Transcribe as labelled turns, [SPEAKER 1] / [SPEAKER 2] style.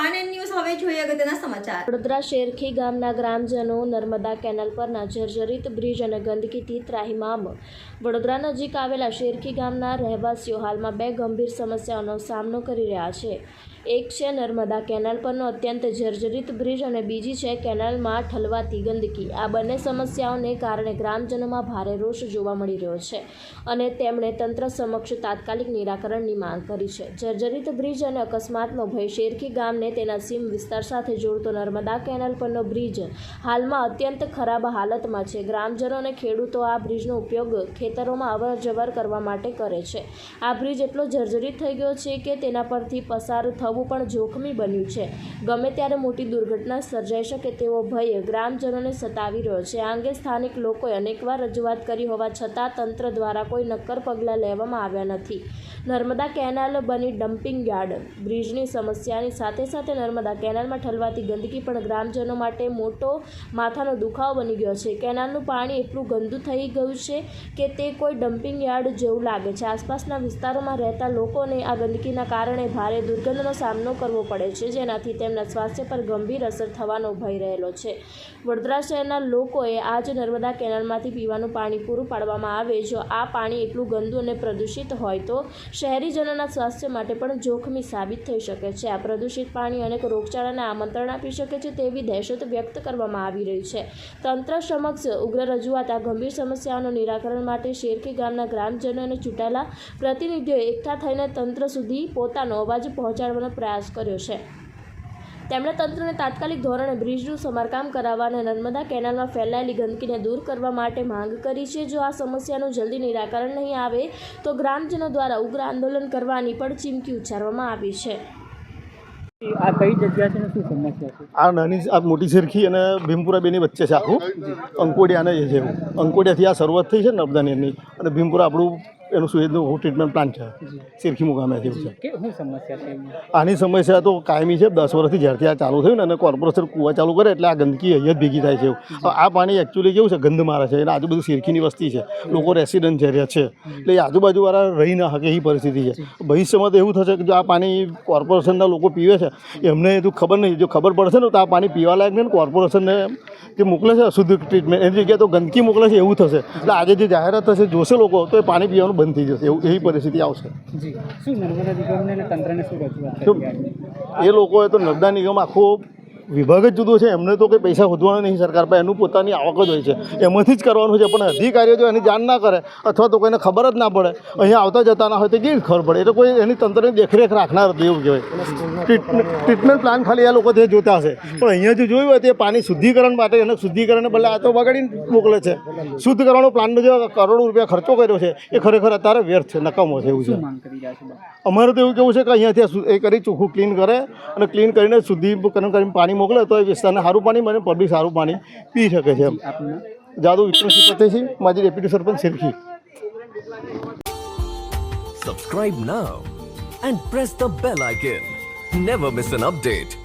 [SPEAKER 1] આનંદ news હવે જોઈએ અગત્યના સમાચાર।
[SPEAKER 2] વડોદરા શેરખી ગામના ગ્રામજનો નર્મદા કેનાલ પરના જર્જરિત બ્રિજ અને ગંદકીથી ત્રાહિમામ। વડોદરા નજીક આવેલા શેરખી ગામના રહેવાસીઓ હાલમાં બે ગંભીર સમસ્યાઓનો સામનો કરી રહ્યા છે। એક છે નર્મદા કેનાલ પરનો અત્યંત જર્જરિત બ્રિજ અને બીજી છે કેનાલમાં ઠલવાતી ગંદકી। આ બંને સમસ્યાઓને કારણે ગ્રામજનોમાં ભારે રોષ જોવા મળી રહ્યો છે અને તેમણે તંત્ર સમક્ષ તાત્કાલિક નિરાકરણની માંગ કરી છે। જર્જરિત બ્રિજ અને અકસ્માતનો ભય શેરખી ગામને તેના સીમ વિસ્તાર સાથે જોડતો નર્મદા કેનાલ પરનો બ્રિજ હાલમાં અત્યંત ખરાબ હાલતમાં છે। ગ્રામજનો અને ખેડૂતો આ બ્રિજનો ઉપયોગ ખેતરોમાં અવરજવર કરવા માટે કરે છે। આ બ્રિજ એટલો જર્જરિત થઈ ગયો છે કે તેના પરથી પસાર થવું પણ જોખમી બન્યું છે। ગમે ત્યારે મોટી દુર્ઘટના સર્જાઈ શકે તેવો ભય ગ્રામજનોને સતાવી રહ્યો છે। આ અંગે સ્થાનિક લોકોએ અનેકવાર રજૂઆત કરી હોવા છતાં તંત્ર દ્વારા કોઈ નક્કર પગલાં લેવામાં આવ્યા નથી। નર્મદા કેનાલ બની ડમ્પિંગ યાર્ડ। બ્રિજની સમસ્યાની સાથે સાથે નર્મદા કેનાલમાં ઠલવાતી ગંદકી પણ ગ્રામજનો માટે મોટો માથાનો દુખાવો બની ગયો છે। કેનાલનું પાણી એટલું ગંદુ થઈ ગયું છે કે તે કોઈ ડમ્પિંગ યાર્ડ જેવું લાગે છે। આસપાસના વિસ્તારોમાં રહેતા લોકોને આ ગંદકીના કારણે ભારે દુર્ગંધનો સામનો કરવો પડે છે, જેનાથી તેમના સ્વાસ્થ્ય પર ગંભીર અસર થવાનો ભય રહેલો છે। વડોદરા શહેરના લોકોએ આજ નર્મદા કેનાલમાંથી પીવાનું પાણી પૂરું પાડવામાં આવે। જો આ પાણી એટલું ગંદુ અને પ્રદૂષિત હોય તો શહેરીજનોના સ્વાસ્થ્ય માટે પણ જોખમી સાબિત થઈ શકે છે। આ પ્રદૂષિત પાણી અનેક રોગચાળાને આમંત્રણ આપી શકે છે તેવી દહેશત વ્યક્ત કરવામાં આવી રહી છે। તંત્ર સમક્ષ ઉગ્ર રજૂઆત। આ ગંભીર સમસ્યાઓનું નિરાકરણ માટે શેરખી ગામના ગ્રામજનો અને ચૂંટાયેલા પ્રતિનિધિઓએ એકઠા થઈને તંત્ર સુધી પોતાનો અવાજ પહોંચાડવાનો પ્રયાસ કર્યો છે। તેમણે તંત્રને તાત્કાલિક ધોરણે બ્રિજનું સમારકામ કરાવવા અને નર્મદા કેનાલમાં ફેલાયેલી ગંદકીને દૂર કરવા માટે માંગ કરી છે। જો આ સમસ્યાનું જલ્દી નિરાકરણ નહીં આવે તો ગ્રામજનો દ્વારા ઉગ્ર આંદોલન કરવાની પણ ચીમકી ઉચ્ચારવામાં આવી છે।
[SPEAKER 3] આ કઈ જગ્યા છે ને શું સમસ્યા છે?
[SPEAKER 4] આ નાની આ મોટી શેરખી અને ભીમપુરા બેની વચ્ચે છે આખું અંકોડિયાને એ છે। અંકોડિયાથી આ શરૂઆત થઈ છે નર્મદા નીરની અને ભીમપુરા આપણું એનું સુએજનું ટ્રીટમેન્ટ પ્લાન્ટ છે શેરખી મુકામે જેવું છે।
[SPEAKER 3] શું સમસ્યા છે?
[SPEAKER 4] આની સમસ્યા તો કાયમી છે। 10 વર્ષથી જ્યારથી આ ચાલુ થયું ને અને કોર્પોરેશન કૂવા ચાલુ કરે એટલે આ ગંદકી અહીંયા જ ભેગી થાય છે। આ પાણી એકચ્યુઅલી કેવું છે ગંધ મારે છે અને આજુબાજુ શેરખીની વસ્તી છે, લોકો રેસિડન્ટ એરિયા છે એટલે આજુબાજુવાળા રહી ના શકે એવી પરિસ્થિતિ છે। ભવિષ્યમાં તો એવું થશે કે જો આ પાણી કોર્પોરેશનના લોકો પીવે છે એમને હજુ ખબર નહીં, જો ખબર પડશે ને તો આ પાણી પીવા લાયક નહીં, કોર્પોરેશનને જે મોકલે છે અશુદ્ધ ટ્રીટમેન્ટ એની જગ્યાએ તો ગંદકી મોકલે છે એવું થશે। એટલે આજે જે જાહેરાત થશે જોશે લોકો તો એ પાણી પીવાનું બંધ થઈ જશે એવી પરિસ્થિતિ આવશે।
[SPEAKER 3] જી શું નર્મદા નિગમને અને તંત્રને શું રજૂઆત
[SPEAKER 4] તો
[SPEAKER 3] કરી?
[SPEAKER 4] એ લોકોએ તો નર્મદા નિગમ આખો વિભાગ જ જુદો છે, એમને તો કંઈ પૈસા શોધવાના નહીં સરકાર પાસે, એનું પોતાની આવક જ હોય છે, એમાંથી જ કરવાનું છે। પણ અધિકારીઓ જો એની જાણ ના કરે અથવા તો કોઈને ખબર જ ના પડે, અહીંયા આવતા જતા ના હોય તો કેવી ખબર પડે? એટલે કોઈ એની તંત્રની દેખરેખ રાખનાર હતું એવું કહેવાય। ટ્રીટમેન્ટ પ્લાન ખાલી આ લોકો તે જોતા હશે, પણ અહીંયા જો જોયું હોય તો એ પાણી શુદ્ધિકરણ માટે અને શુદ્ધિકરણને બદલે આ તો બગાડીને મોકલે છે। શુદ્ધ કરવાનો પ્લાનનો જે કરોડો રૂપિયા ખર્ચો કર્યો છે એ ખરેખર અત્યારે વ્યર્થ છે, નકામો છે એવું છે। અમારે તો એવું કેવું છે કે અહીંયાથી એ કરી ચોખ્ખું ક્લીન કરે અને ક્લીન કરીને શુદ્ધિકરણ કરીને પાણી મોકલે તો એ વિસ્તારને સારું પાણી મળે, પબ્લિક સારું પાણી પી શકે છે। જાદવ વિક્રમસિંહ ફતેહસિંહ, માજી deputy sarpanch Sherkhi.
[SPEAKER 5] Subscribe now and press the bell icon. Never miss an update.